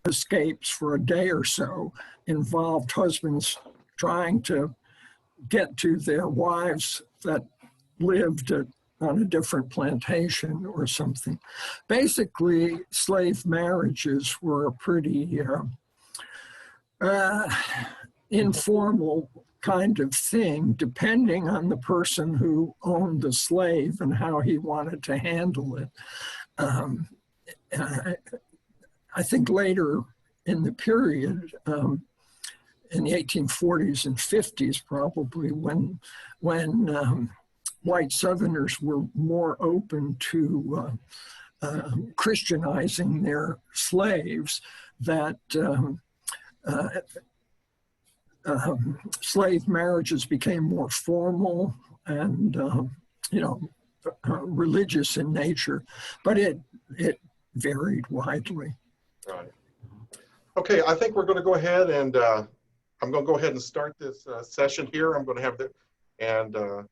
escapes for a day or so involved husbands trying to get to their wives that lived on a different plantation or something. Basically, slave marriages were a pretty informal kind of thing, depending on the person who owned the slave and how he wanted to handle it. I think later in the period, in the 1840s and 50s, probably, when white Southerners were more open to Christianizing their slaves, that slave marriages became more formal and, religious in nature, but it varied widely. Right. Okay, I think we're going to go ahead and I'm going to go ahead and start this session here. I'm going to have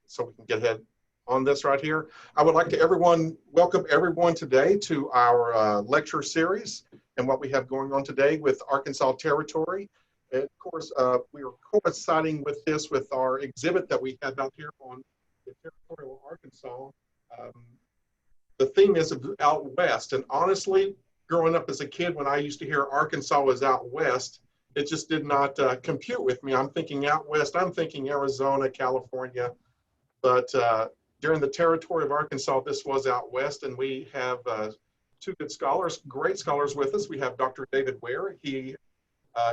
so we can get ahead on this right here. I would like to welcome everyone today to our lecture series and what we have going on today with Arkansas Territory. And of course, we are coinciding with this with our exhibit that we had out here on the Territorial Arkansas. The theme is out west, and honestly, growing up as a kid, when I used to hear Arkansas was out west, it just did not compute with me. I'm thinking out west, I'm thinking Arizona, California, but during the Territory of Arkansas, this was out west, and we have two good scholars, great scholars with us. We have Dr. David Ware. He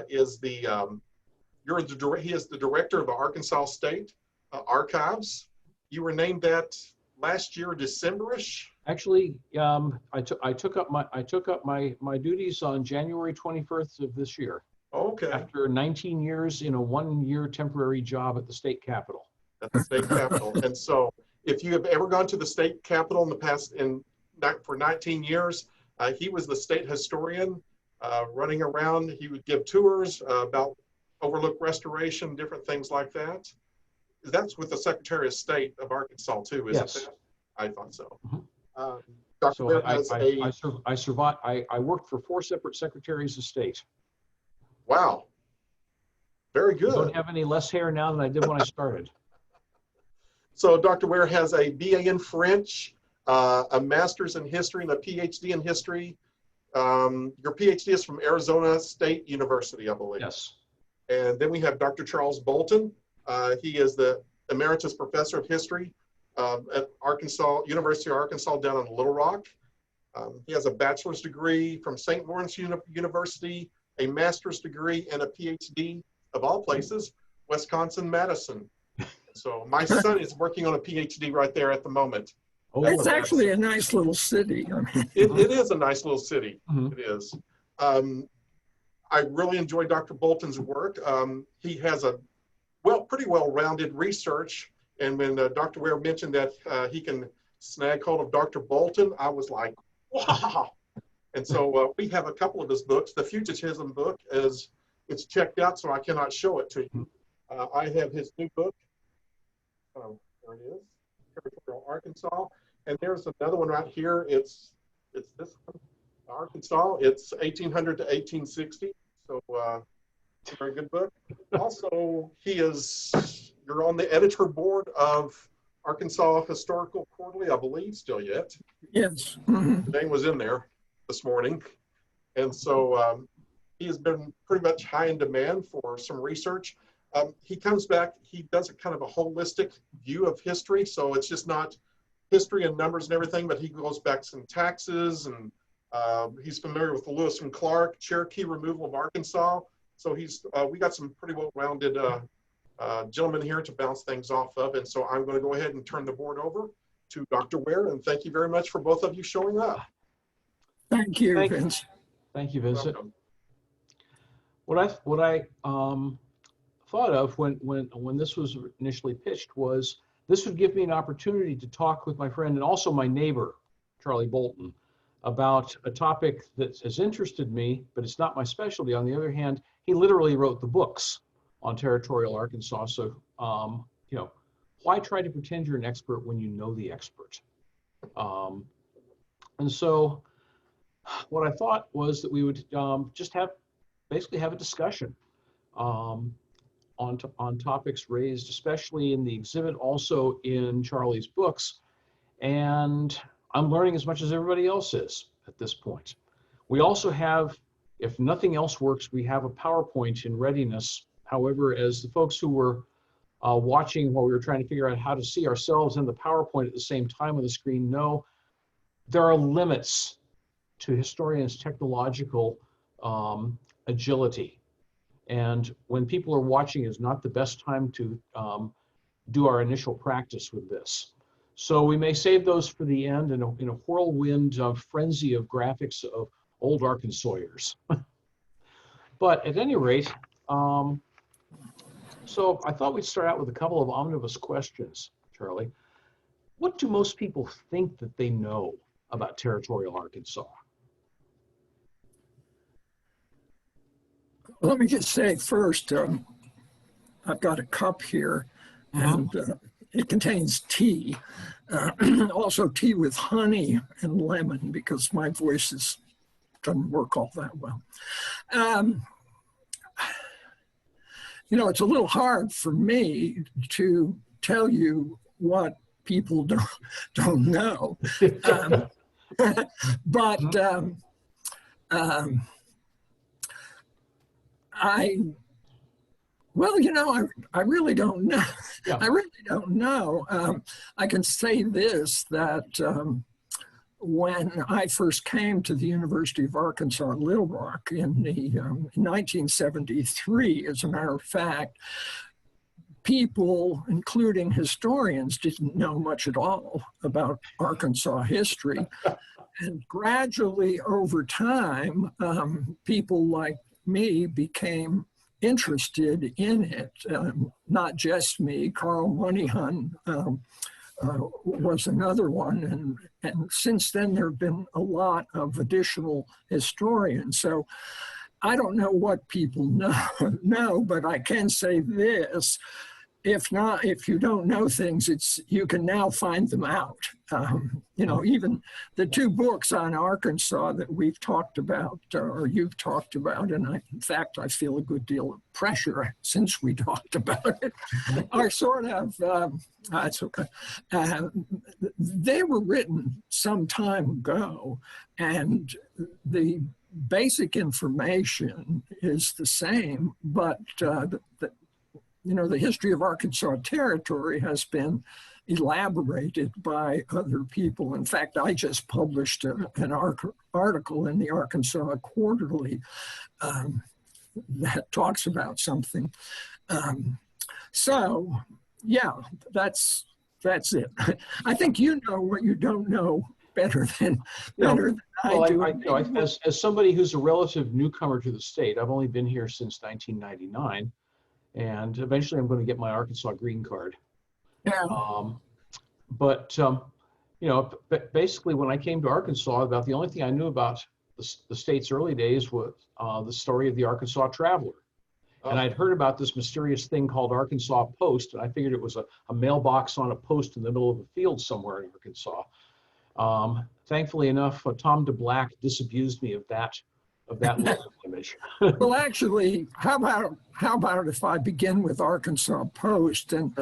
is the director of the Arkansas State Archives. You were named that last year, December-ish. Actually, I took up my duties on January 21st of this year. Okay. After 19 years in a 1-year temporary job at the state capitol. At the state capitol. And so, if you have ever gone to the state capitol in the past, for 19 years, he was the state historian, running around. He would give tours about overlook restoration, different things like that. That's with the Secretary of State of Arkansas too, isn't Yes. it? I thought so. Mm-hmm. Dr. So Ware I survived. I worked for 4 separate secretaries of state. Wow. Very good. I don't have any less hair now than I did when I started. So Dr. Ware has a BA in French, a master's in history, and a PhD in history. Your PhD is from Arizona State University, I believe. Yes. And then we have Dr. Charles Bolton. He is the Emeritus Professor of History at University of Arkansas down in Little Rock. He has a bachelor's degree from St. Lawrence University, a master's degree, and a PhD, of all places, Wisconsin-Madison. So my son is working on a PhD right there at the moment. Oh, it's actually a nice little city. It is a nice little city. Mm-hmm. It is. I really enjoy Dr. Bolton's work. He has a pretty well-rounded research. And when Dr. Ware mentioned that he can snag hold of Dr. Bolton, I was like, wow. And so we have a couple of his books. The Fugitivism book it's checked out, so I cannot show it to you. I have his new book. There it is, Territorial Arkansas. And there's another one right here. It's this one, Arkansas. It's 1800 to 1860. So it's a very good book. Also, you're on the editor board of Arkansas Historical Quarterly, I believe, still yet. Yes. The name was in there this morning. And so he has been pretty much high in demand for some research. He comes back, he does a kind of a holistic view of history. So it's just not history and numbers and everything, but he goes back some taxes, and he's familiar with the Lewis and Clark, Cherokee removal of Arkansas. So we got some pretty well-rounded gentlemen here to bounce things off of. And so I'm going to go ahead and turn the board over to Dr. Ware, and thank you very much for both of you showing up. Thank you, Vince. Thank you, Vincent. Welcome. What I thought of when this was initially pitched was this would give me an opportunity to talk with my friend and also my neighbor, Charlie Bolton, about a topic that has interested me, but it's not my specialty. On the other hand, he literally wrote the books on Territorial Arkansas. So, why try to pretend you're an expert when you know the expert? And so what I thought was that we would just basically have a discussion on topics raised, especially in the exhibit, also in Charlie's books. And I'm learning as much as everybody else is at this point. We also have, if nothing else works, we have a PowerPoint in readiness. However, as the folks who were watching while we were trying to figure out how to see ourselves in the PowerPoint at the same time on the screen know, there are limits to historians' technological agility. And when people are watching is not the best time to do our initial practice with this. So we may save those for the end in a whirlwind of frenzy of graphics of old Arkansasians. But at any rate, so I thought we'd start out with a couple of omnibus questions, Charlie. What do most people think that they know about Territorial Arkansas? Let me just say first, I've got a cup here, and it contains tea. Also tea with honey and lemon, because my voice doesn't work all that well. You know, it's a little hard for me to tell you what people don't know. But well, you know, I really don't know. Yeah. I really don't know. I can say this, that when I first came to the University of Arkansas at Little Rock in 1973, as a matter of fact, people, including historians, didn't know much at all about Arkansas history. And gradually over time, people like me became interested in it. Not just me, Carl Moneyhun was another one. And since then, there have been a lot of additional historians. So I don't know what people know, but I can say this. If you don't know things, you can now find them out. You know, even the two books on Arkansas that we've talked about, or you've talked about, and in fact, I feel a good deal of pressure since we talked about it, are sort of, that's okay. They were written some time ago, and the basic information is the same, but you know, the history of Arkansas Territory has been elaborated by other people. In fact, I just published an article in the Arkansas Quarterly that talks about something. So, yeah, that's it. I think you know what you don't know better than I do. As somebody who's a relative newcomer to the state, I've only been here since 1999. And eventually I'm going to get my Arkansas green card. Yeah. You know, basically when I came to Arkansas, about the only thing I knew about the state's early days was the story of the Arkansas Traveler. Oh. And I'd heard about this mysterious thing called Arkansas Post, and I figured it was a mailbox on a post in the middle of a field somewhere in Arkansas. Thankfully enough, Tom DeBlack disabused me of that image. Well, actually, how about if I begin with Arkansas Post and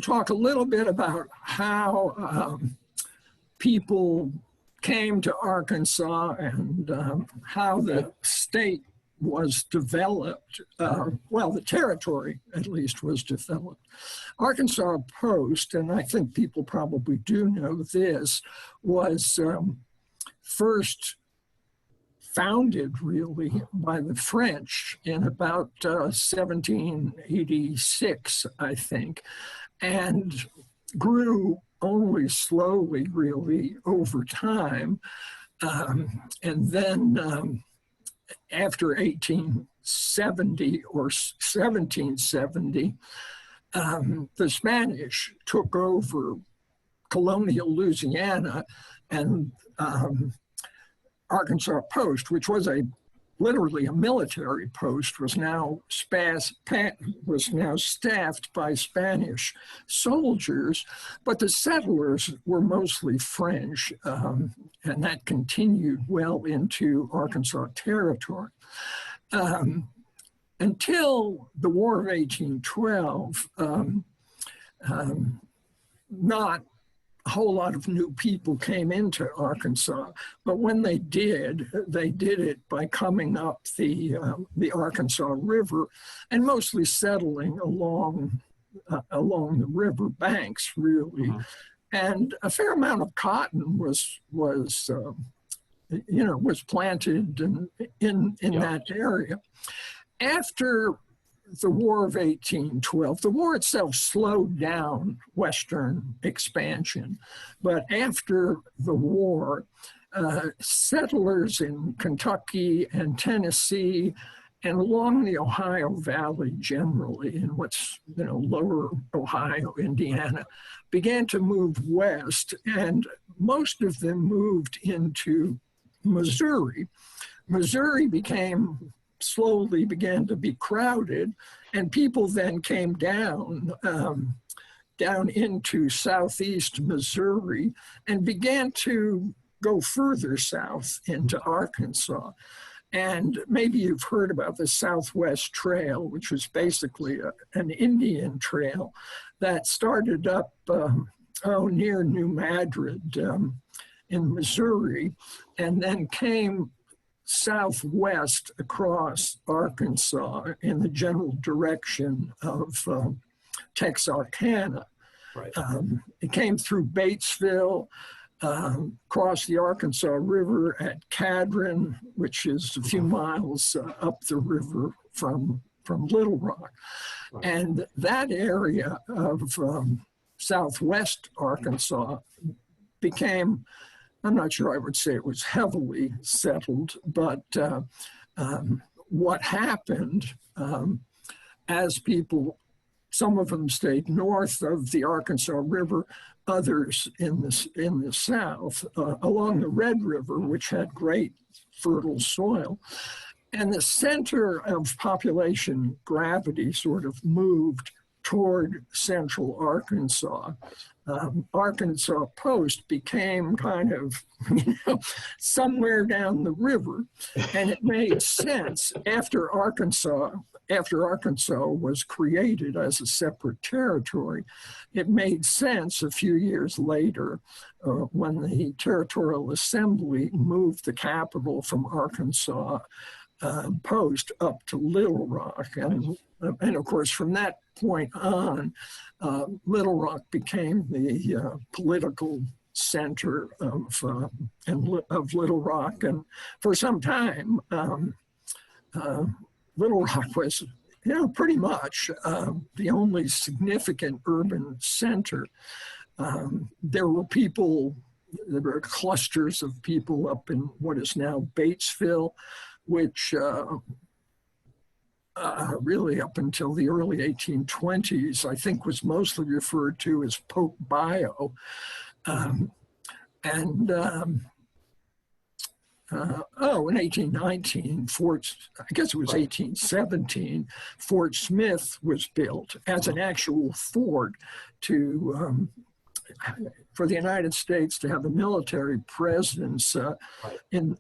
talk a little bit about how people came to Arkansas and how the state was developed. Well, the territory, at least, was developed. Arkansas Post, and I think people probably do know this, was first founded really by the French in about 1786, I think, and grew only slowly really over time. And then after 1870 or 1770, the Spanish took over colonial Louisiana, and Arkansas Post, which was a literally a military post, was now staffed by Spanish soldiers, but the settlers were mostly French, and that continued well into Arkansas Territory. Until the War of 1812, not a whole lot of new people came into Arkansas, but when they did it by coming up the Arkansas River and mostly settling along the river banks, really. Mhm. And a fair amount of cotton was planted in Yeah. that area. After the War of 1812, the war itself slowed down Western expansion, but after the war, settlers in Kentucky and Tennessee and along the Ohio Valley generally, in what's lower Ohio, Indiana, began to move west, and most of them moved into Missouri. Missouri slowly began to be crowded, and people then came down into southeast Missouri and began to go further south into Arkansas. And maybe you've heard about the Southwest Trail, which was basically an Indian trail that started up near New Madrid in Missouri, and then came southwest across Arkansas in the general direction of Texarkana. Right. It came through Batesville, crossed the Arkansas River at Cadron, which is a few miles up the river from Little Rock. Right. And that area of southwest Arkansas became, I'm not sure I would say it was heavily settled, but what happened as people, some of them stayed north of the Arkansas River, others in the south, along the Red River, which had great fertile soil. And the center of population gravity sort of moved toward central Arkansas. Arkansas Post became kind of, somewhere down the river, and it made sense after Arkansas was created as a separate territory. It made sense a few years later when the Territorial Assembly moved the capital from Arkansas Post up to Little Rock, and of course from that point on, Little Rock became the political center of Little Rock, and for some time, Little Rock was, pretty much the only significant urban center. There were clusters of people up in what is now Batesville, which really up until the early 1820s, I think was mostly referred to as Pope Bio. In 1819, I guess it was 1817, Fort Smith was built as an actual fort for the United States to have a military presence in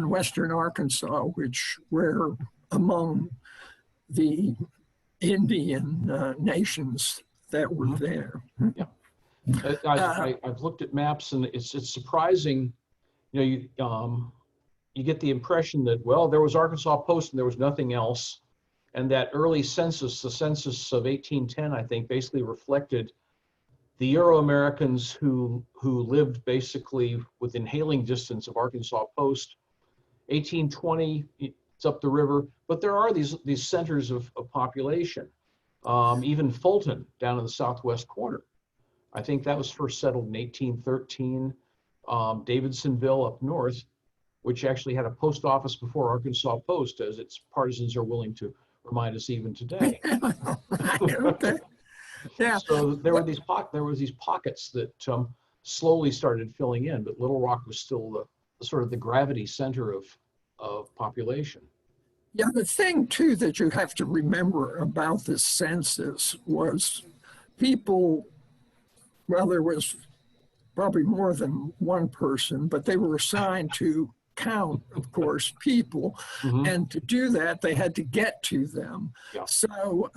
western Arkansas, which were among the Indian nations that were there. Yeah. I've looked at maps, and it's surprising. You get the impression that, well, there was Arkansas Post and there was nothing else, and that early census, the census of 1810, I think, basically reflected the Euro-Americans who lived basically within hailing distance of Arkansas Post. 1820, it's up the river, but there are these centers of population. Even Fulton down in the southwest corner, I think that was first settled in 1813. Davidsonville up north, which actually had a post office before Arkansas Post, as its partisans are willing to remind us even today. Okay. Yeah. So there were these pockets that slowly started filling in, but Little Rock was still the sort of the gravity center of of population. Yeah, the thing too that you have to remember about this census was people, well, there was probably more than one person, but they were assigned to count, of course, people. And to do that, they had to get to them. Yeah. So,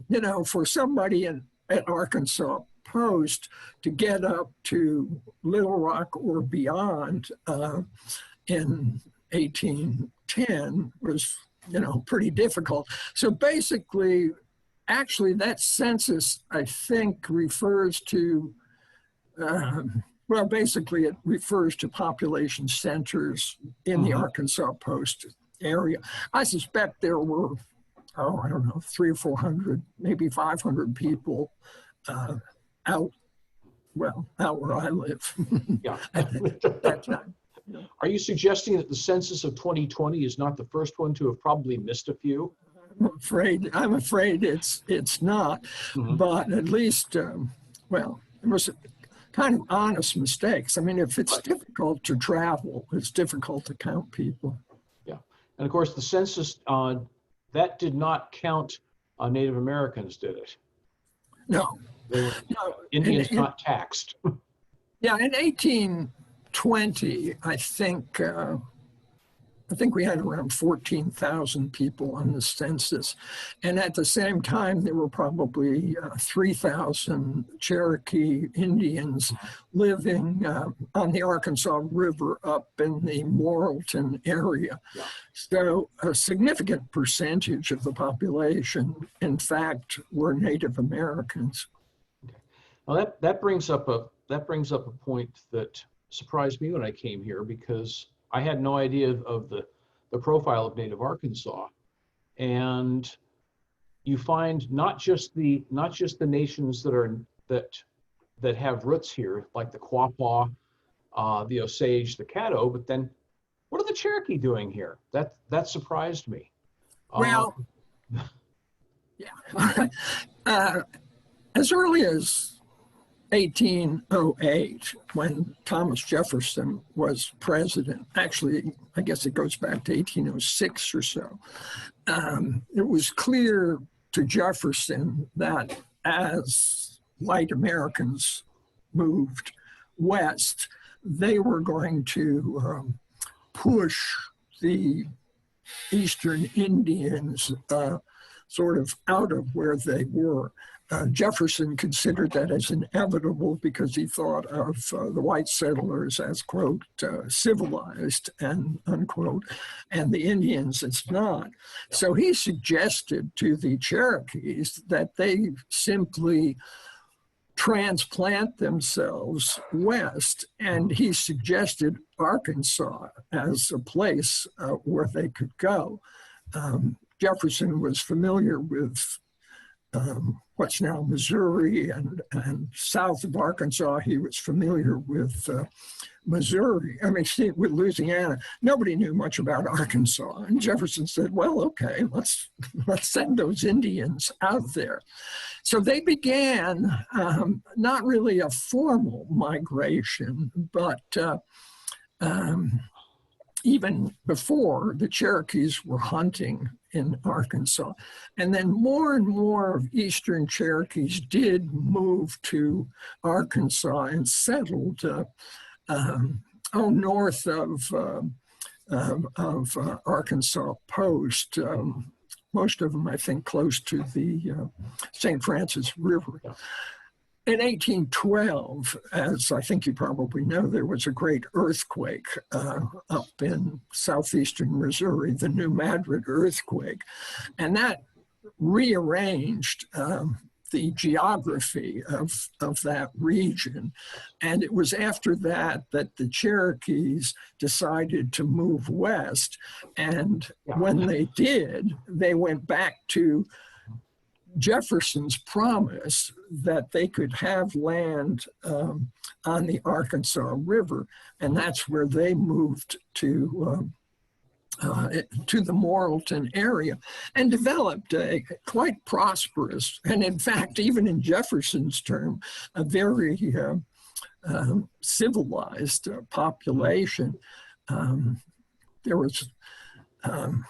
you know, for somebody at Arkansas Post to get up to Little Rock or beyond in 1810 was, you know, pretty difficult. So basically, actually, that census, I think, refers to well, basically, it refers to population centers in the Arkansas Post area. I suspect there were, I don't know, 300 or 400, maybe 500 people out where I live. Yeah. at that time. Are you suggesting that the census of 2020 is not the first one to have probably missed a few? I'm afraid it's not, but at least, well, it was kind of honest mistakes. I mean, if it's difficult to travel, it's difficult to count people. Yeah. And of course, the census, that did not count Native Americans, did it? No. No. Indians not taxed. Yeah, in 1820, I think we had around 14,000 people on the census. And at the same time, there were probably 3,000 Cherokee Indians living on the Arkansas River up in the Morrilton area. Yeah. So a significant percentage of the population, in fact, were Native Americans. Well, that brings up a point that surprised me when I came here, because I had no idea of the profile of Native Arkansas. And you find not just the nations that have roots here, like the Quapaw, the Osage, the Caddo, but then what are the Cherokee doing here? That surprised me. Well, yeah. As early as 1808, when Thomas Jefferson was president, actually, I guess it goes back to 1806 or so, it was clear to Jefferson that as white Americans moved west, they were going to push the Eastern Indians sort of out of where they were. Jefferson considered that as inevitable because he thought of the white settlers as, quote, civilized, and unquote, and the Indians as not. So he suggested to the Cherokees that they simply transplant themselves west, and he suggested Arkansas as a place where they could go. Jefferson was familiar with what's now Missouri and south of Arkansas. He was familiar with Missouri, with Louisiana. Nobody knew much about Arkansas. And Jefferson said, well, okay, let's send those Indians out there. So they began not really a formal migration, but even before, the Cherokees were hunting in Arkansas. And then more and more of Eastern Cherokees did move to Arkansas and settled north of Arkansas Post. Most of them, I think, close to the St. Francis River. In 1812, as I think you probably know, there was a great earthquake up in southeastern Missouri, the New Madrid earthquake, and that rearranged the geography of that region. And it was after that that the Cherokees decided to move west. And when they did, they went back to Jefferson's promise that they could have land on the Arkansas River, and that's where they moved to the Morrilton area and developed a quite prosperous, and in fact, even in Jefferson's term, a very civilized population. There was um,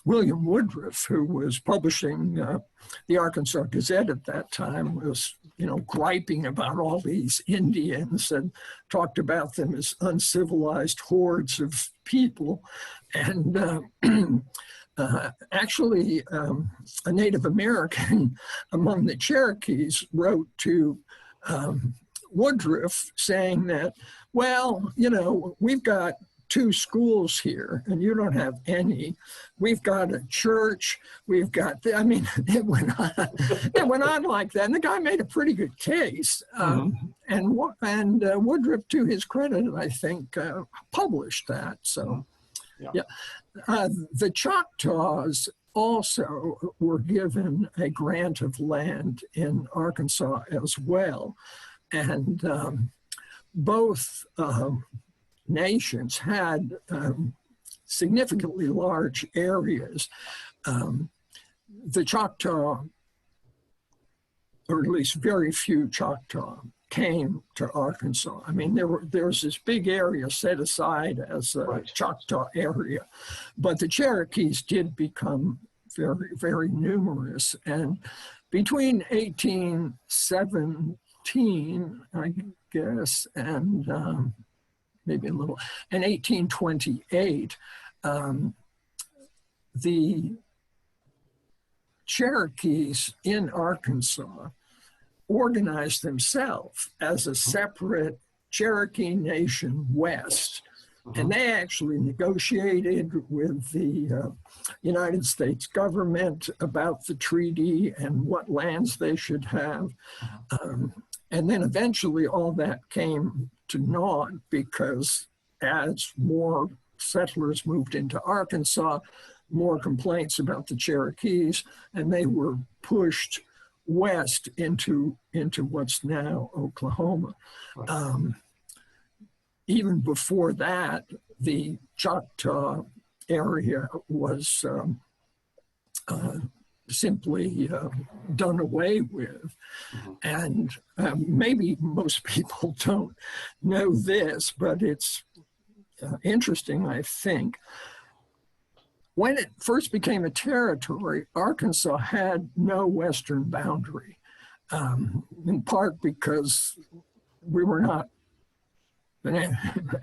William Woodruff, who was publishing the Arkansas Gazette at that time, was, griping about all these Indians and talked about them as uncivilized hordes of people. And actually, a Native American among the Cherokees wrote to Woodruff saying that, well, we've got 2 schools here and you don't have any. We've got a church. We've got, it went on like that. And the guy made a pretty good case. And Woodruff, to his credit, I think, published that. So, yeah. The Choctaws also were given a grant of land in Arkansas as well. And both nations had significantly large areas. The Choctaw, or at least very few Choctaw, came to Arkansas. I mean, there was this big area set aside as a Choctaw area, but the Cherokees did become very, very numerous. And between 1817, I guess, and maybe a little, and 1828, the Cherokees in Arkansas organized themselves as a separate Cherokee Nation West. And they actually negotiated with the United States government about the treaty and what lands they should have. And then eventually all that came to naught because as more settlers moved into Arkansas, more complaints about the Cherokees, and they were pushed west into what's now Oklahoma. Even before that, the Choctaw area was simply done away with. And maybe most people don't know this, but it's interesting, I think. When it first became a territory, Arkansas had no western boundary, in part because we were not,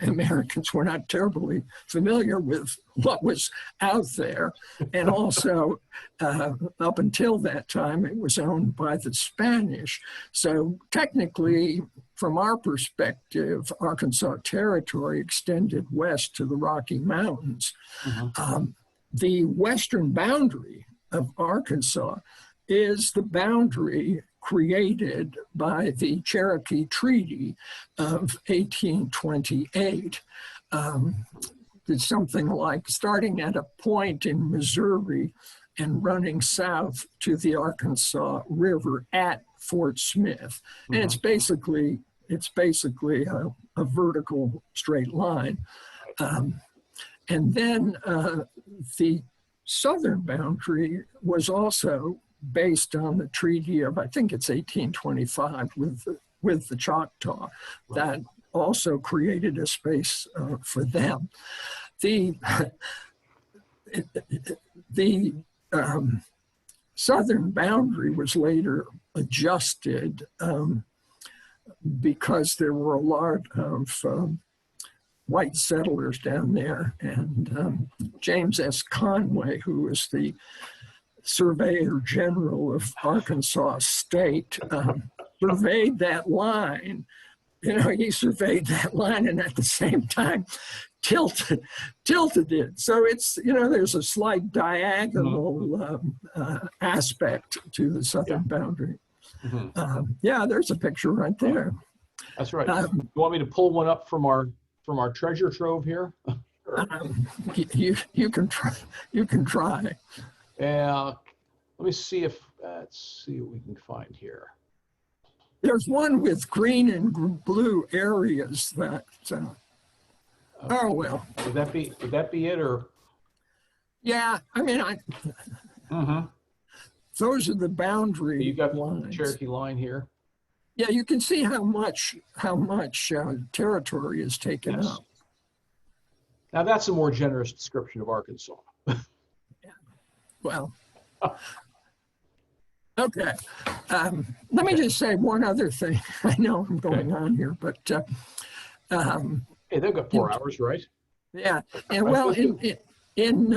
Americans were not terribly familiar with what was out there. And also, up until that time, it was owned by the Spanish. So technically, from our perspective, Arkansas Territory extended west to the Rocky Mountains. The western boundary of Arkansas is the boundary created by the Cherokee Treaty of 1828. It's something like starting at a point in Missouri and running south to the Arkansas River at Fort Smith. And it's basically a vertical straight line. And then the southern boundary was also based on the treaty of, I think it's 1825 with the Choctaw, that also created a space for them. The southern boundary was later adjusted because there were a lot of white settlers down there, and James S. Conway, who was the Surveyor General of Arkansas State, surveyed that line. He surveyed that line and at the same time tilted it. So it's, there's a slight diagonal aspect to the southern boundary. Yeah, there's a picture right there. That's right. You want me to pull one up from our treasure trove here? You can try. You can try. Let me see let's see what we can find here. There's one with green and blue areas that. Oh well. Would that be it, or? Yeah, I mean, those are the boundary You got lines. the Cherokee line here. Yeah, you can see how much territory is taken up. Now that's a more generous description of Arkansas. Well, okay. Let me just say one other thing. I know I'm going on here, but Hey, they've got 4 hours, right? yeah. And well, in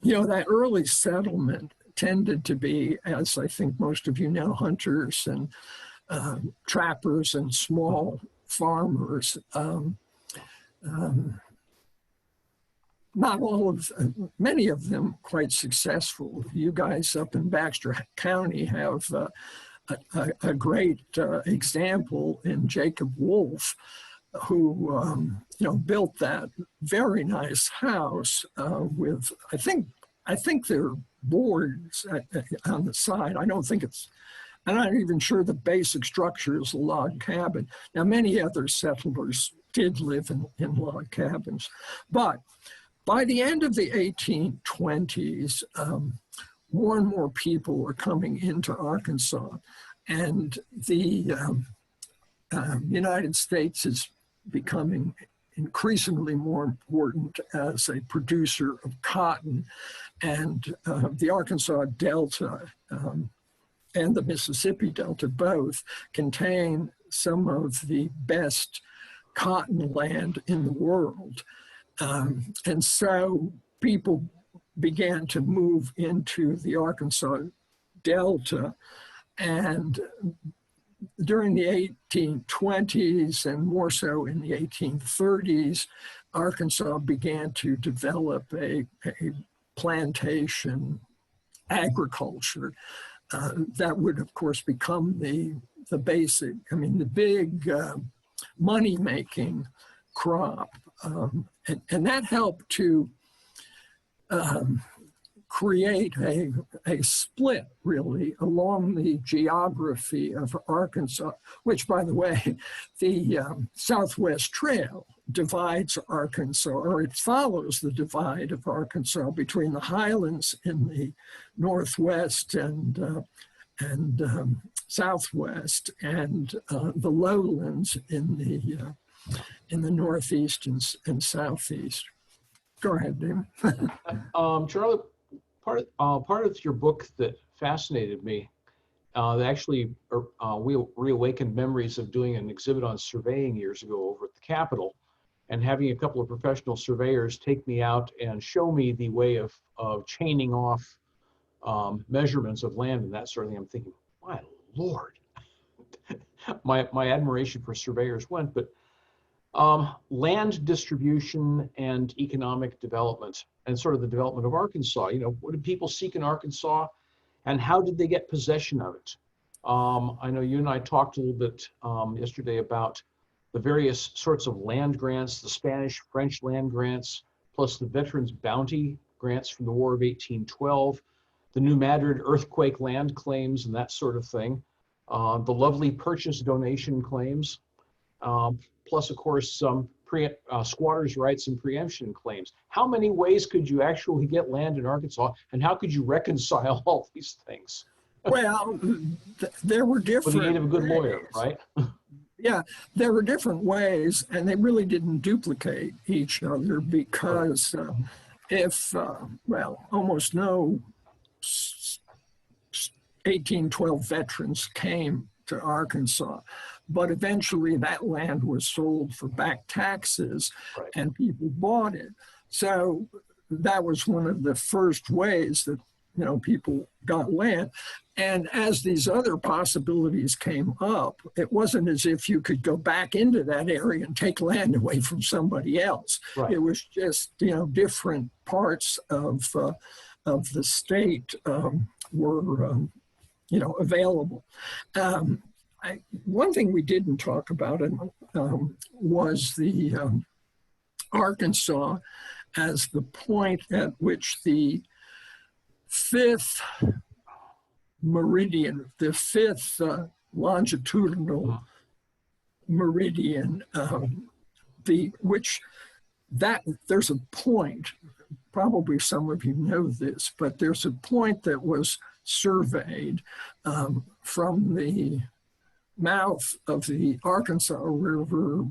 that early settlement tended to be, as I think most of you know, hunters and trappers and small farmers. Not all of, many of them quite successful. You guys up in Baxter County have a great example in Jacob Wolf, who built that very nice house with, I think there are boards on the side. I'm not even sure the basic structure is a log cabin. Now, many other settlers did live in log cabins, but by the end of the 1820s, more and more people were coming into Arkansas, and the United States is becoming increasingly more important as a producer of cotton, and the Arkansas Delta and the Mississippi Delta both contain some of the best cotton land in the world. And so people began to move into the Arkansas Delta, and during the 1820s and more so in the 1830s, Arkansas began to develop a plantation agriculture that would, of course, become the basic, the big money-making crop. And that helped to create a split, really, along the geography of Arkansas, which, by the way, the Southwest Trail divides Arkansas, or it follows the divide of Arkansas between the highlands in the northwest and southwest, and the lowlands in the northeast and southeast. Go ahead, David. Charlotte, part of your book that fascinated me, that actually reawakened memories of doing an exhibit on surveying years ago over at the Capitol, and having a couple of professional surveyors take me out and show me the way of chaining off measurements of land and that sort of thing. I'm thinking, my Lord, my admiration for surveyors went, but land distribution and economic development and sort of the development of Arkansas. What did people seek in Arkansas, and how did they get possession of it? I know you and I talked a little bit yesterday about the various sorts of land grants, the Spanish, French land grants, plus the Veterans Bounty grants from the War of 1812, the New Madrid earthquake land claims and that sort of thing, the lovely purchase donation claims, plus, of course, some squatters' rights and preemption claims. How many ways could you actually get land in Arkansas, and how could you reconcile all these things? Well, there were different with the aid of a good ways. Lawyer, right? Yeah, there were different ways, and they really didn't duplicate each other because almost no 1812 veterans came to Arkansas, but eventually that land was sold for back taxes, right, and people bought it. So that was one of the first ways that people got land. And as these other possibilities came up, it wasn't as if you could go back into that area and take land away from somebody else. Right. It was just, different parts of the state were, available. One thing we didn't talk about was the Arkansas as the point at which the fifth meridian, the fifth longitudinal meridian, there's a point, probably some of you know this, but there's a point that was surveyed from the mouth of the Arkansas River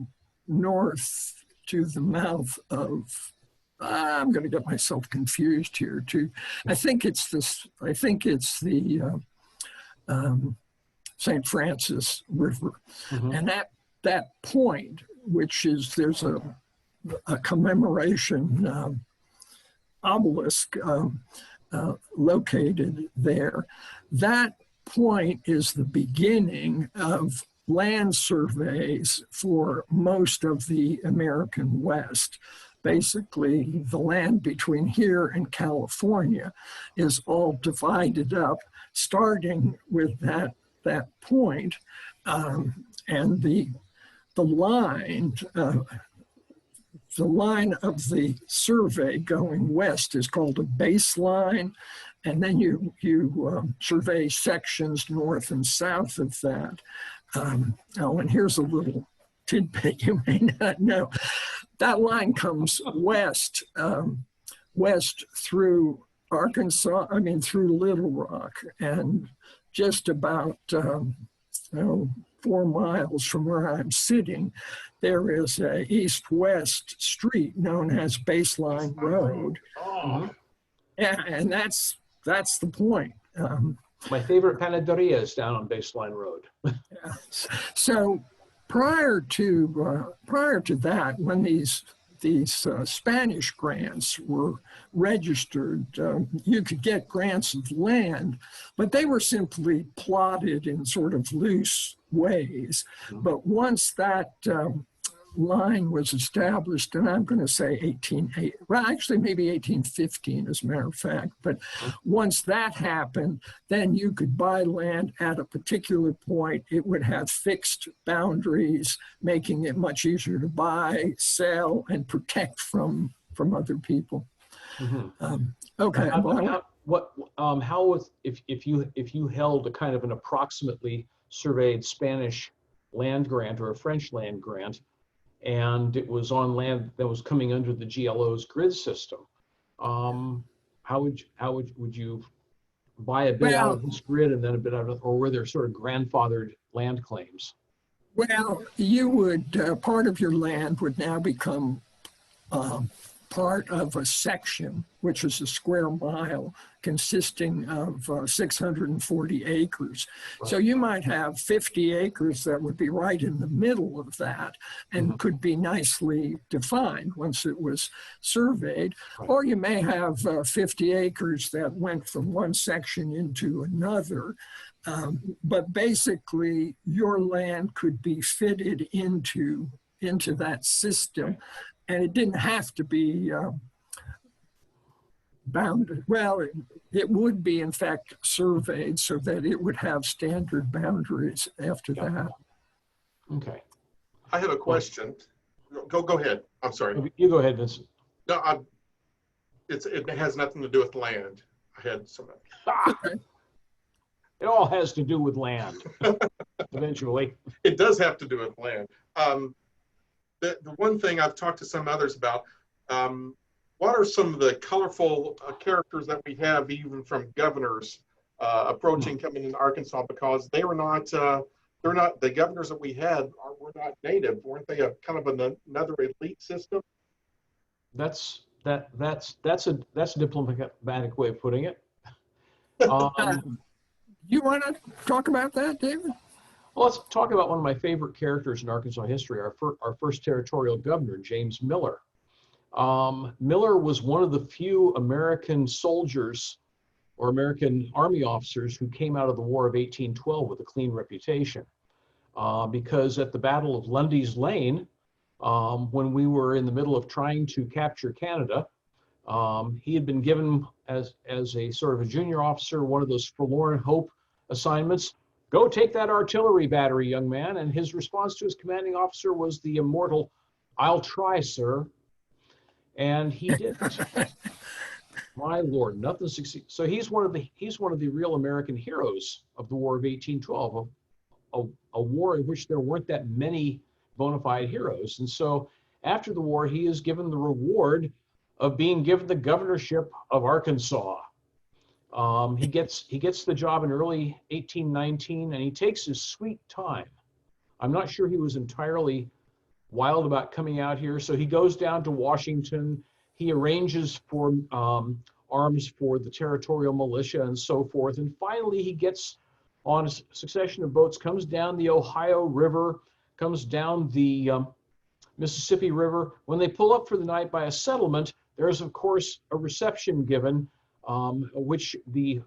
northeast to the mouth of, I'm going to get myself confused here too. I think it's the St. Francis River. Mhm. And that point, which is, there's a commemoration obelisk located there. That point is the beginning of land surveys for most of the American West. Basically, the land between here and California is all divided up, starting with that point, and the line. The line of the survey going west is called a baseline, and then you survey sections north and south of that. Oh, and here's a little tidbit you may not know. That line comes west, west through Arkansas, through Little Rock, and just about 4 miles from where I'm sitting, there is a east-west street known as Baseline Road. Oh. Yeah, and that's the point. My favorite panaderia is down on Baseline Road. Yeah. So prior to that, when these Spanish grants were registered, you could get grants of land, but they were simply plotted in sort of loose ways. But once that line was established, and I'm going to say maybe 1815 as a matter of fact, but once that happened, then you could buy land at a particular point. It would have fixed boundaries, making it much easier to buy, sell, and protect from other people. Mm-hmm. Okay. How was if you held a kind of an approximately surveyed Spanish land grant or a French land grant, and it was on land that was coming under the GLO's grid system, how would you buy a bit out of this grid and then a bit out of, or were there sort of grandfathered land claims? Well, you would, part of your land would now become part of a section, which is a square mile consisting of 640 acres. Right. So you might have 50 acres that would be right in the middle of that and could be nicely defined once it was surveyed. Right. Or you may have 50 acres that went from one section into another. But basically, your land could be fitted into that system. And it didn't have to be bounded. Well, it would be, in fact, surveyed so that it would have standard boundaries after that. Okay. I have a question. Go ahead. I'm sorry. You go ahead, Vincent. No, it has nothing to do with land. I had some. Okay. It all has to do with land, eventually. It does have to do with land. The one thing I've talked to some others about, what are some of the colorful characters that we have, even from governors approaching coming into Arkansas, because they were not, they're not, the governors that we had were not native. Weren't they a kind of another elite system? That's a diplomatic way of putting it. You want to talk about that, David? Well, let's talk about one of my favorite characters in Arkansas history, our first territorial governor, James Miller. Miller was one of the few American soldiers or American army officers who came out of the War of 1812 with a clean reputation. Because at the Battle of Lundy's Lane, when we were in the middle of trying to capture Canada, he had been given as a sort of a junior officer one of those forlorn hope assignments. Go take that artillery battery, young man. And his response to his commanding officer was the immortal, "I'll try, sir." And he didn't. My Lord, nothing succeeded. So he's one of the real American heroes of the War of 1812, a war in which there weren't that many bona fide heroes. And so after the war, he is given the reward of being given the governorship of Arkansas. He gets the job in early 1819, and he takes his sweet time. I'm not sure he was entirely wild about coming out here. So he goes down to Washington. He arranges for arms for the territorial militia and so forth. And finally, he gets on a succession of boats, comes down the Ohio River, comes down the Mississippi River. When they pull up for the night by a settlement, there's, of course, a reception given, which the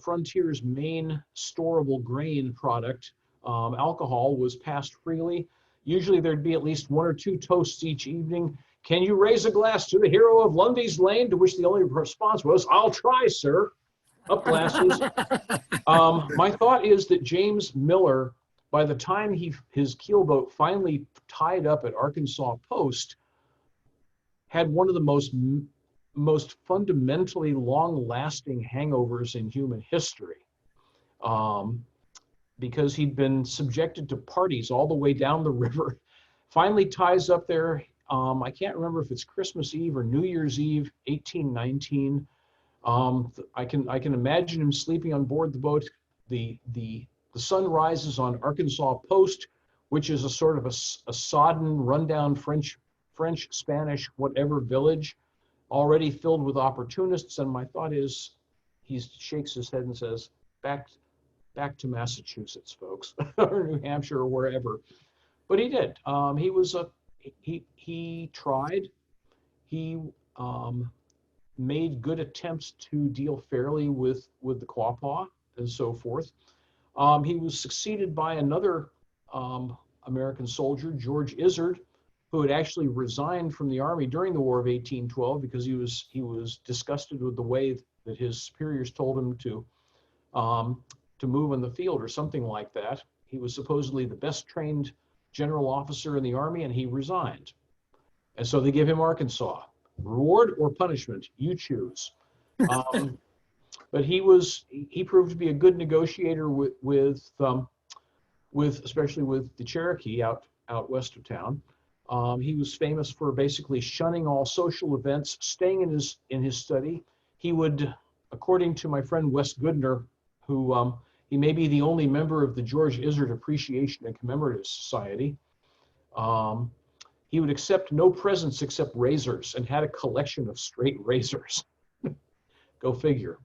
frontier's main storable grain product, alcohol, was passed freely. Usually there'd be at least one or two toasts each evening. Can you raise a glass to the hero of Lundy's Lane? To which the only response was, I'll try, sir. Up glasses. My thought is that James Miller, by the time his keelboat finally tied up at Arkansas Post, had one of the most fundamentally long-lasting hangovers in human history, because he'd been subjected to parties all the way down the river. Finally ties up there. I can't remember if it's Christmas Eve or New Year's Eve, 1819. I can imagine him sleeping on board the boat. The sun rises on Arkansas Post, which is a sort of a sodden, rundown French, Spanish, whatever village, already filled with opportunists. And my thought is, he shakes his head and says, back to Massachusetts, folks, or New Hampshire, or wherever. But he did. He tried. He made good attempts to deal fairly with the Quapaw and so forth. He was succeeded by another American soldier, George Izard, who had actually resigned from the Army during the War of 1812 because he was disgusted with the way that his superiors told him to move in the field or something like that. He was supposedly the best trained general officer in the Army, and he resigned. And so they give him Arkansas. Reward or punishment, you choose. But he proved to be a good negotiator with especially with the Cherokee out west of town. He was famous for basically shunning all social events, staying in his study. He would, according to my friend Wes Goodner, who he may be the only member of the George Izard Appreciation and Commemorative Society, he would accept no presents except razors and had a collection of straight razors. Go figure.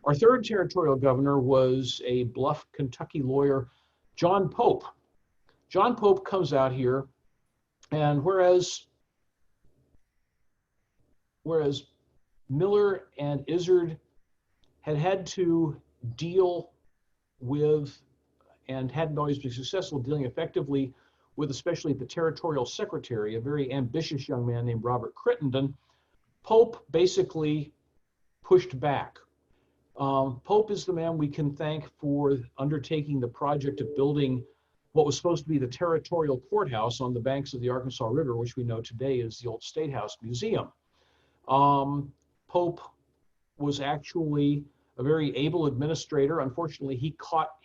Our third territorial governor was a bluff Kentucky lawyer, John Pope. John Pope comes out here, and whereas Miller and Izard had to deal with, and hadn't always been successful dealing effectively with, especially the territorial secretary, a very ambitious young man named Robert Crittenden, Pope basically pushed back. Pope is the man we can thank for undertaking the project of building what was supposed to be the territorial courthouse on the banks of the Arkansas River, which we know today is the old State House Museum. Pope was actually a very able administrator. Unfortunately, he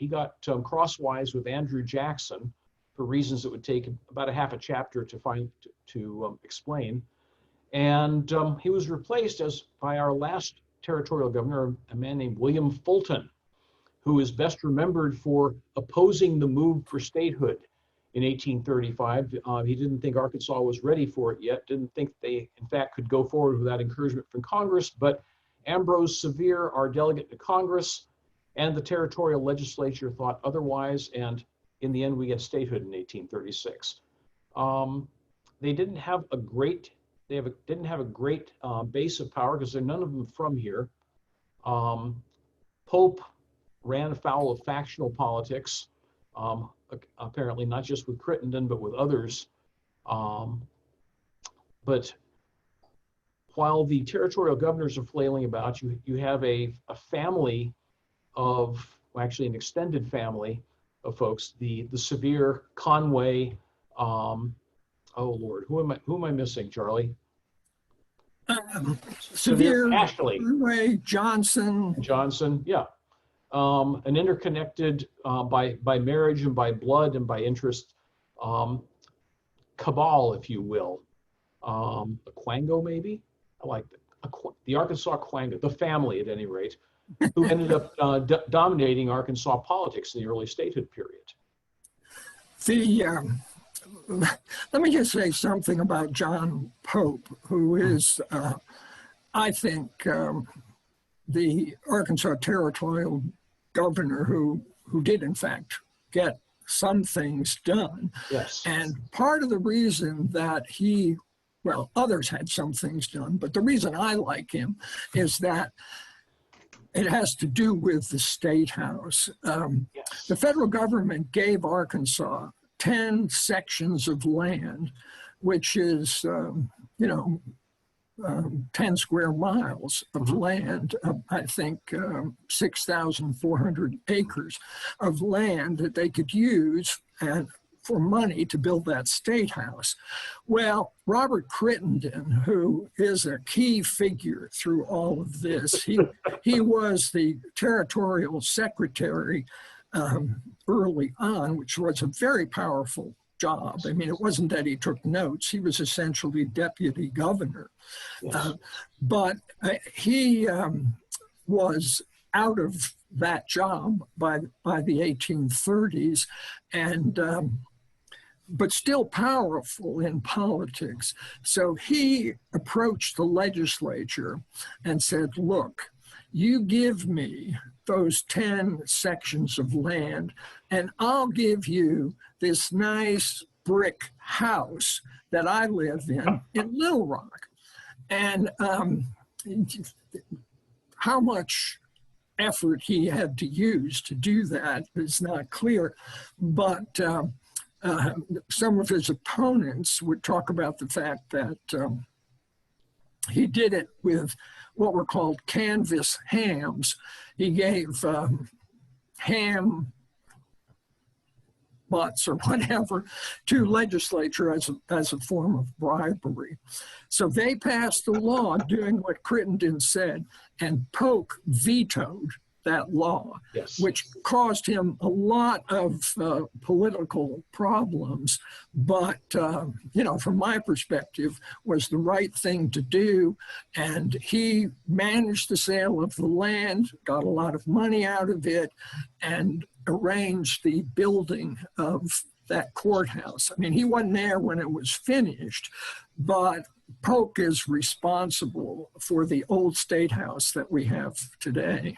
got crosswise with Andrew Jackson for reasons that would take about a half a chapter to explain. And he was replaced by our last territorial governor, a man named William Fulton, who is best remembered for opposing the move for statehood in 1835. He didn't think Arkansas was ready for it yet, didn't think they, in fact, could go forward without encouragement from Congress, but Ambrose Sevier, our delegate to Congress, and the territorial legislature thought otherwise, and in the end, we get statehood in 1836. They didn't have a great base of power because they're none of them from here. Pope ran afoul of factional politics, apparently not just with Crittenden, but with others. But while the territorial governors are flailing about, you have a family of, well, actually an extended family of folks, the Sevier, Conway, oh Lord, who am I missing, Charlie? Sevier, Ashley, Conway, Johnson, yeah. An interconnected by marriage and by blood and by interest cabal, if you will. A Quango, maybe? I like the Arkansas Quango, the family at any rate, who ended up dominating Arkansas politics in the early statehood period. let me just say something about John Pope, who is, I think, the Arkansas Territorial Governor who did, in fact, get some things done. Yes. And part of the reason that well, others had some things done, but the reason I like him is that it has to do with the State House. Yes. The federal government gave Arkansas 10 sections of land, which is, 10 square miles of land, I think 6,400 acres of land that they could use for money to build that State House. Well, Robert Crittenden, who is a key figure through all of this, he was the territorial secretary early on, which was a very powerful job. I mean, it wasn't that he took notes. He was essentially deputy governor. Yes. But he was out of that job by the 1830s, and but still powerful in politics. So he approached the legislature and said, look, you give me those 10 sections of land, and I'll give you this nice brick house that I live in Little Rock. And how much effort he had to use to do that is not clear, but some of his opponents would talk about the fact that he did it with what were called canvas hams. He gave ham butts or whatever to legislature as a form of bribery. So they passed a law doing what Crittenden said, and Polk vetoed that law, Yes. which caused him a lot of political problems, but from my perspective, was the right thing to do. And he managed the sale of the land, got a lot of money out of it, and arranged the building of that courthouse. I mean, he wasn't there when it was finished, but Polk is responsible for the old State House that we have today.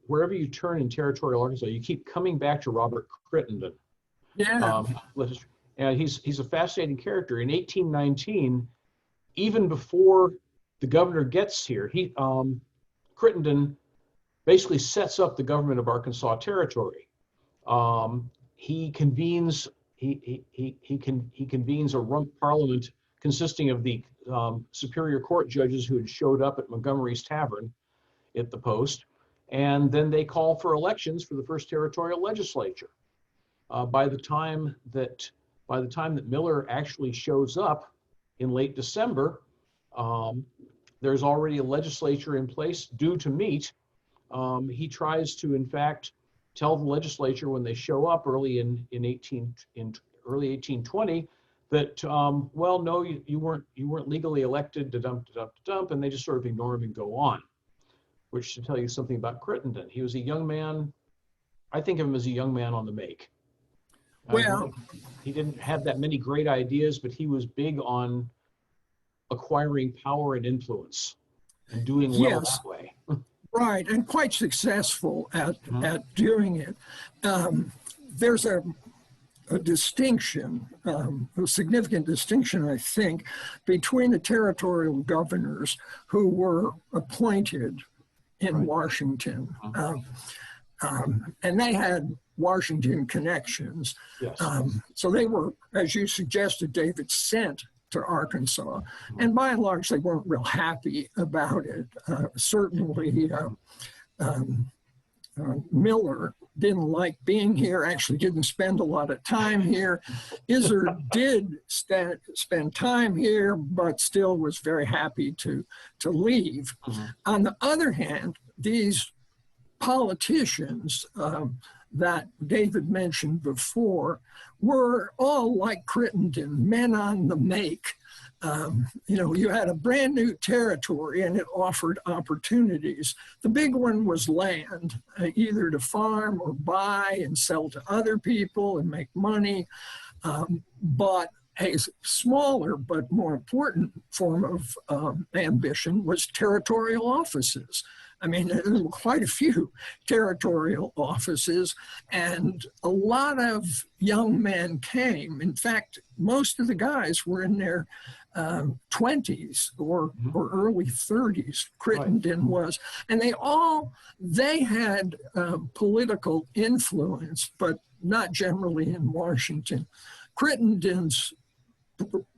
Wherever you turn in Territorial Arkansas, you keep coming back to Robert Crittenden. Yeah. And he's a fascinating character. In 1819, even before the governor gets here, Crittenden basically sets up the government of Arkansas Territory. He convenes a rump parliament consisting of the Superior Court judges who had showed up at Montgomery's Tavern at the post, and then they call for elections for the first territorial legislature. By the time that Miller actually shows up in late December, there's already a legislature in place due to meet. He tries to, in fact, tell the legislature when they show up early in early 1820 that well, no, you weren't legally elected, dump, and they just sort of ignore him and go on. Which should tell you something about Crittenden. He was a young man. I think of him as a young man on the make. Well, he didn't have that many great ideas, but he was big on acquiring power and influence and doing well yes, that way. right, and quite successful at doing it. There's a distinction, a significant distinction, I think, between the territorial governors who were appointed in Washington, and they had Washington connections. Yes. So they were, as you suggested, David, sent to Arkansas, and by and large, they weren't real happy about it. Certainly, Miller didn't like being here, actually didn't spend a lot of time here. Izard did spend time here, but still was very happy to leave. On the other hand, these politicians that David mentioned before were all like Crittenden, men on the make. You know, you had a brand new territory and it offered opportunities. The big one was land, either to farm or buy and sell to other people and make money. But a smaller but more important form of ambition was territorial offices. I mean, there were quite a few territorial offices, and a lot of young men came. In fact, most of the guys were in their 20s or early 30s. Crittenden was, and they had political influence, but not generally in Washington. Crittenden's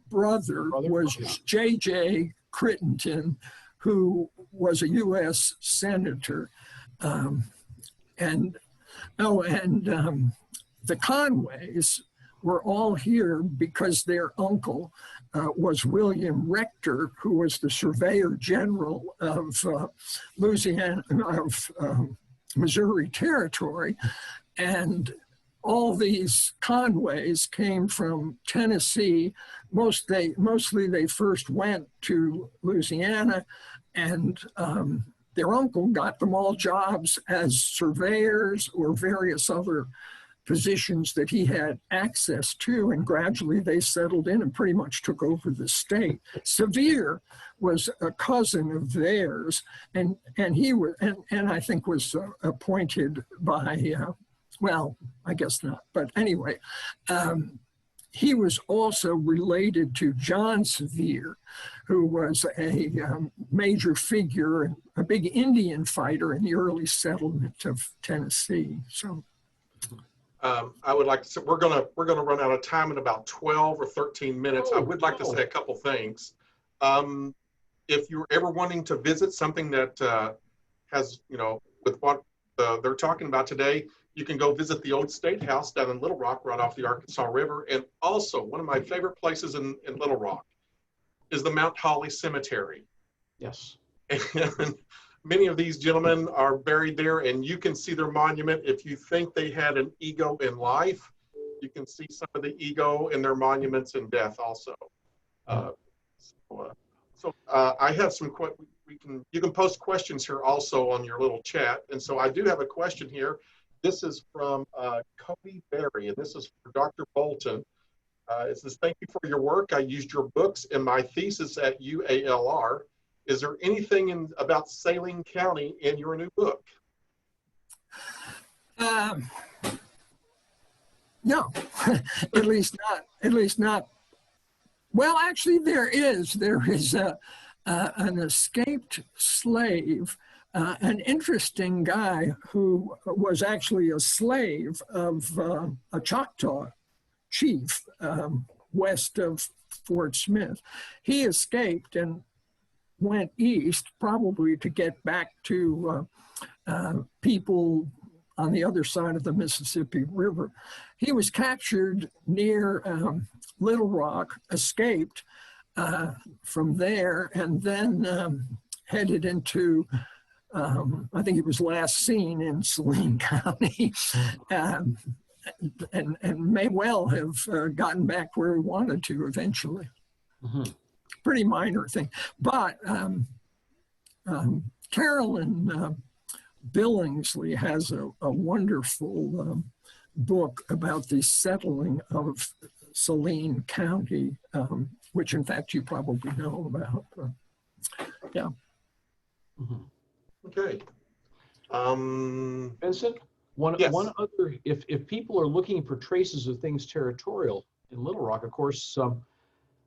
brother was J.J. Crittenden, who was a U.S. senator. The Conways were all here because their uncle was William Rector, who was the Surveyor General of Missouri Territory. And all these Conways came from Tennessee. Mostly they first went to Louisiana, and their uncle got them all jobs as surveyors or various other positions that he had access to, and gradually they settled in and pretty much took over the state. Sevier was a cousin of theirs, and he was, and I think was appointed by, well, I guess not, but anyway, he was also related to John Sevier, who was a major figure, a big Indian fighter in the early settlement of Tennessee. So. I would like to say we're gonna run out of time in about 12 or 13 minutes. I would like to say a couple things. If you're ever wanting to visit something that has, you know, with what they're talking about today, you can go visit the old State House down in Little Rock, right off the Arkansas River. And also, one of my favorite places in Little Rock is the Mount Holly Cemetery. Yes. And many of these gentlemen are buried there, and you can see their monument. If you think they had an ego in life, you can see some of the ego in their monuments in death also. I have some you can post questions here also on your little chat. And so I do have a question here. This is from Cody Berry, and this is for Dr. Bolton. It says, thank you for your work. I used your books in my thesis at UALR. Is there anything about Saline County in your new book? No, at least not. Well, actually, there is an escaped slave, an interesting guy who was actually a slave of a Choctaw chief west of Fort Smith. He escaped and went east, probably to get back to people on the other side of the Mississippi River. He was captured near Little Rock, escaped from there, and then headed into, I think he was last seen in Saline County, and may well have gotten back where he wanted to eventually. Mm-hmm. Pretty minor thing. But Carolyn Billingsley has a wonderful book about the settling of Saline County, which in fact you probably know about. Yeah. Mm-hmm. Okay. Vincent, one other, if people are looking for traces of things territorial in Little Rock, of course,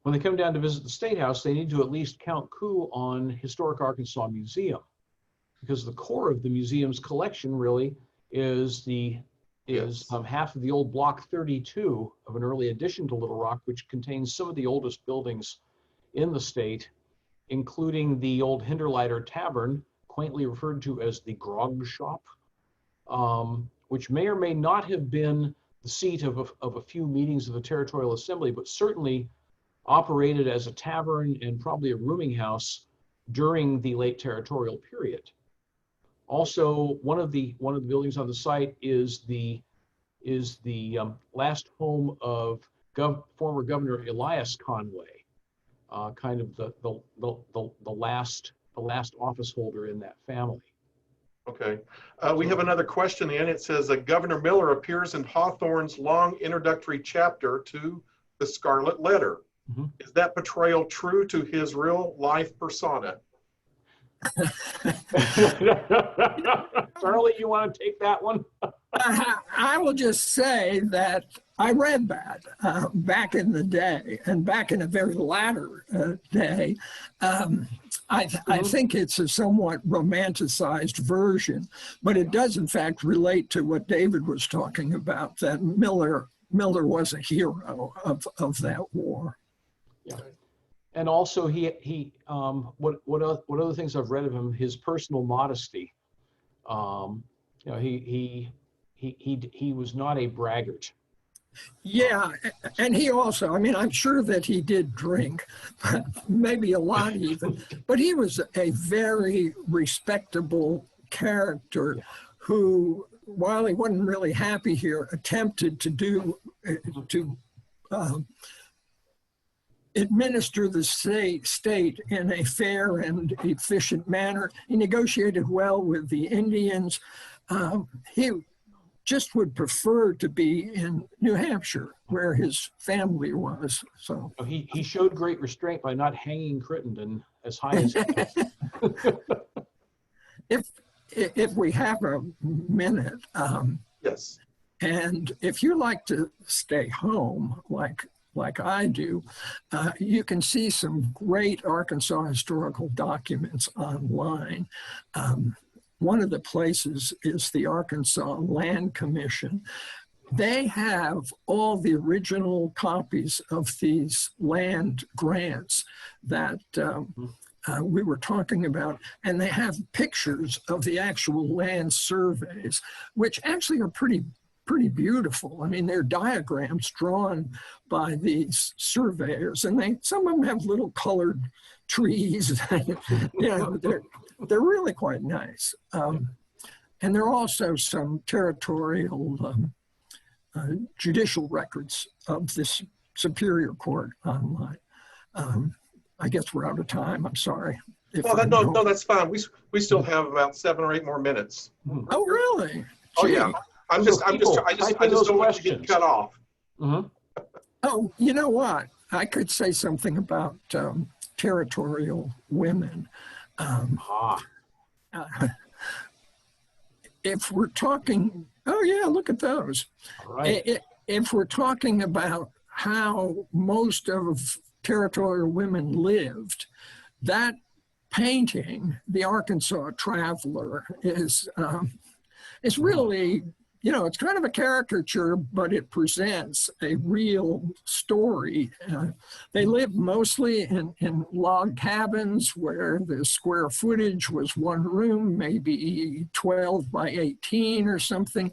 when they come down to visit the State House, they need to at least count coup on Historic Arkansas Museum, because the core of the museum's collection really is half of the old Block 32 of an early addition to Little Rock, which contains some of the oldest buildings in the state, including the old Hinderleiter Tavern, quaintly referred to as the Grog Shop, which may or may not have been the seat of a few meetings of the Territorial Assembly, but certainly operated as a tavern and probably a rooming house during the late territorial period. Also, one of the buildings on the site is the last home of former Governor Elias Conway, kind of the last office holder in that family. Okay. We have another question in. It says Governor Miller appears in Hawthorne's long introductory chapter to the Scarlet Letter. Mm-hmm. Is that portrayal true to his real life persona? Charlie, you want to take that one? I will just say that I read that back in the day, and back in a very latter day. I think it's a somewhat romanticized version, but it does in fact relate to what David was talking about, that Miller was a hero of that war. Yeah. And also what other things I've read of him, his personal modesty. He was not a braggart. Yeah, and he also, I mean, I'm sure that he did drink, maybe a lot even, but he was a very respectable character who, while he wasn't really happy here, attempted to administer the state in a fair and efficient manner. He negotiated well with the Indians. He just would prefer to be in New Hampshire, where his family was. So he showed great restraint by not hanging Crittenden as high as he did. If we have a minute, yes, and if you like to stay home, like I do, you can see some great Arkansas historical documents online. One of the places is the Arkansas Land Commission. They have all the original copies of these land grants that we were talking about, and they have pictures of the actual land surveys, which actually are pretty beautiful. I mean, they're diagrams drawn by these surveyors, and some of them have little colored trees. They're really quite nice. And there are also some territorial judicial records of this Superior Court online. I guess we're out of time. I'm sorry. No, that's fine. We still have about 7 or 8 more minutes. Oh, really? Oh, yeah. I just don't want you to get cut off. Mm-hmm. Oh, you know what? I could say something about Territorial Women. If we're talking, oh yeah, look at those. All right. If we're talking about how most of Territorial Women lived, that painting, The Arkansas Traveler, is really, it's kind of a caricature, but it presents a real story. They lived mostly in log cabins where the square footage was one room, maybe 12 by 18 or something.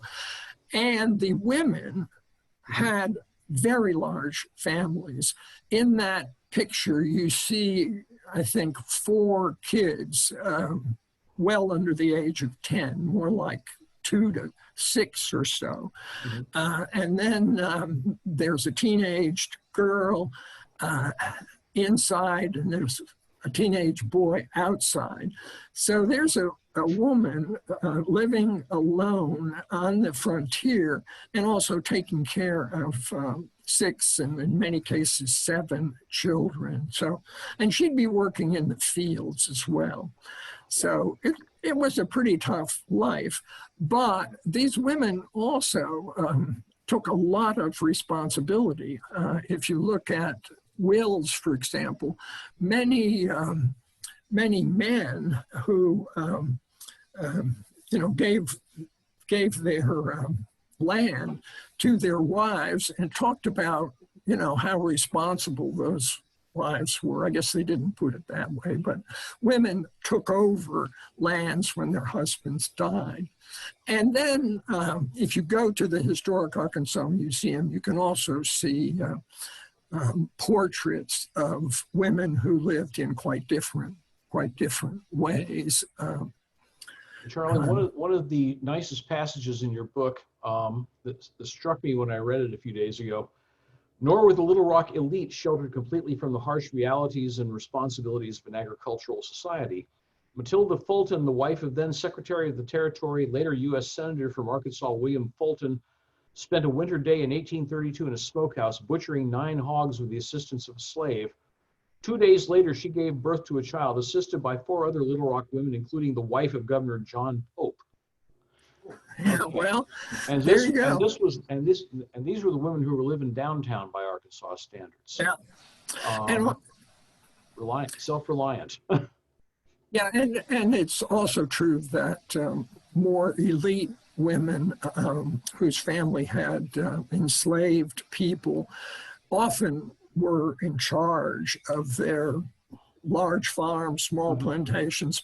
And the women had very large families. In that picture, you see, I think, 4 kids, well under the age of 10, more like 2 to 6 or so. Mm-hmm. And then there's a teenaged girl inside, and there's a teenage boy outside. So there's a woman living alone on the frontier and also taking care of 6 and in many cases 7 children. So, and she'd be working in the fields as well. So it was a pretty tough life, but these women also took a lot of responsibility. If you look at wills, for example, many men who gave their land to their wives and talked about how responsible those wives were. I guess they didn't put it that way, but women took over lands when their husbands died. And then if you go to the Historic Arkansas Museum, you can also see portraits of women who lived in quite different ways. Charlie, one of the nicest passages in your book that struck me when I read it a few days ago Nor were the Little Rock elite sheltered completely from the harsh realities and responsibilities of an agricultural society. Matilda Fulton, the wife of then Secretary of the Territory, later U.S. Senator from Arkansas, William Fulton, spent a winter day in 1832 in a smokehouse butchering 9 hogs with the assistance of a slave. 2 days later, she gave birth to a child assisted by 4 other Little Rock women, including the wife of Governor John Pope. Yeah, well, And there this, you go. and these were the women who were living downtown by Arkansas standards. Yeah. And Self-reliant. yeah, and it's also true that more elite women whose family had enslaved people often were in charge of their large farms, small plantations,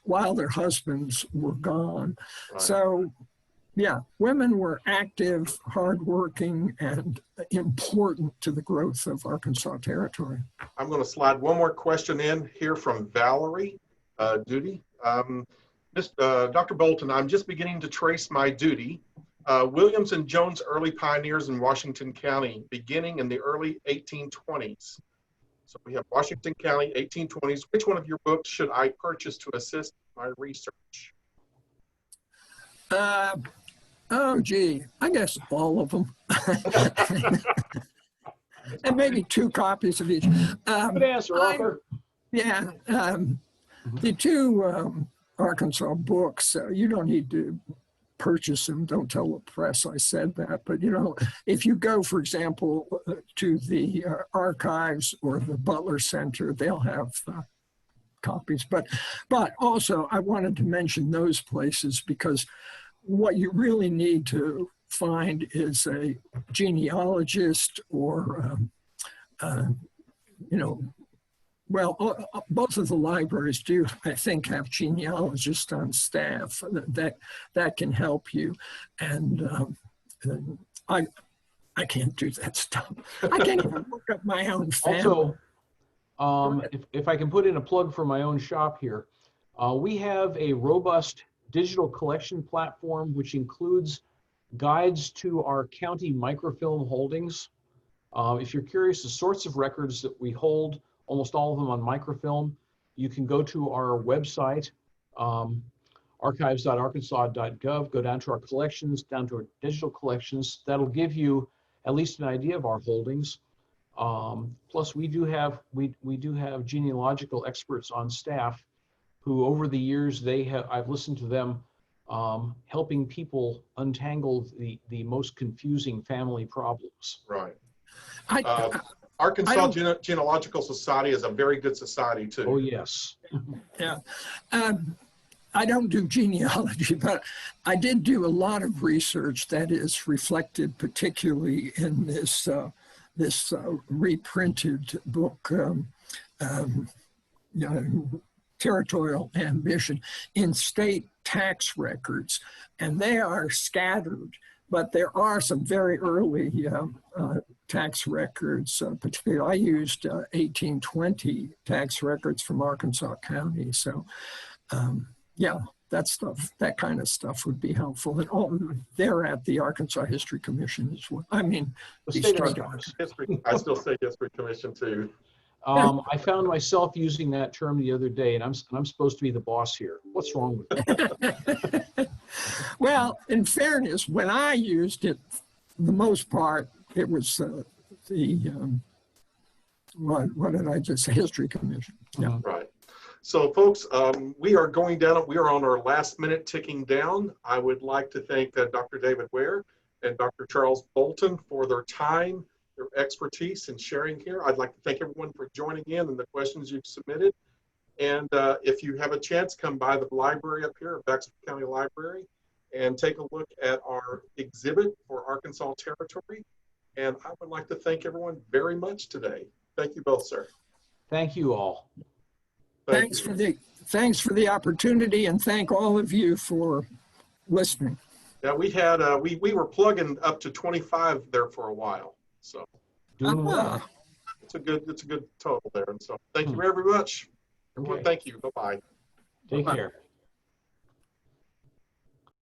while their husbands were gone. Right. So, yeah, women were active, hardworking, and important to the growth of Arkansas Territory. I'm going to slide one more question in here from Valerie Duty. Dr. Bolton, I'm just beginning to trace my duty. Williams and Jones, early pioneers in Washington County, beginning in the early 1820s. So we have Washington County, 1820s. Which one of your books should I purchase to assist my research? Oh, gee, I guess all of them. And maybe 2 copies of each. Good answer, author. Yeah, the 2 Arkansas books, you don't need to purchase them. Don't tell the press I said that. But, you know, if you go, for example, to the archives or the Butler Center, they'll have copies. But also, I wanted to mention those places because what you really need to find is a genealogist or, you know, well, both of the libraries do, I think, have genealogists on staff that can help you. And I can't do that stuff. I can't even look up my own family. Also, if I can put in a plug for my own shop here, we have a robust digital collection platform which includes guides to our county microfilm holdings. If you're curious the sorts of records that we hold, almost all of them on microfilm, you can go to our website, archives.arkansas.gov, go down to our collections, down to our digital collections. That'll give you at least an idea of our holdings. Plus, we do have genealogical experts on staff who, over the years, I've listened to them helping people untangle the most confusing family problems. Right. Arkansas Genealogical Society is a very good society too. Oh, yes. Yeah. I don't do genealogy, but I did do a lot of research that is reflected particularly in this reprinted book, Territorial Ambition, in state tax records. And they are scattered, but there are some very early tax records. Particularly, I used 1820 tax records from Arkansas County. So, yeah, that kind of stuff would be helpful. And they're at the Arkansas History Commission as well. I mean, The state archives. History. I still say History Commission too. I found myself using that term the other day, and I'm supposed to be the boss here. What's wrong with that? Well, in fairness, when I used it, the most part, it was what did I just say? History Commission. Yeah. Right. So, folks, we are going down. We are on our last minute ticking down. I would like to thank Dr. David Ware and Dr. Charles Bolton for their time, their expertise in sharing here. I'd like to thank everyone for joining in and the questions you've submitted. And if you have a chance, come by the library up here at Baxter County Library and take a look at our exhibit for Arkansas Territory. And I would like to thank everyone very much today. Thank you both, sir. Thank you all. Thanks for the opportunity, and thank all of you for listening. Yeah, we had we were plugging up to 25 there for a while, so Doing well. it's a good total there. And so thank you very much. Okay. Thank you. Bye bye. Take care.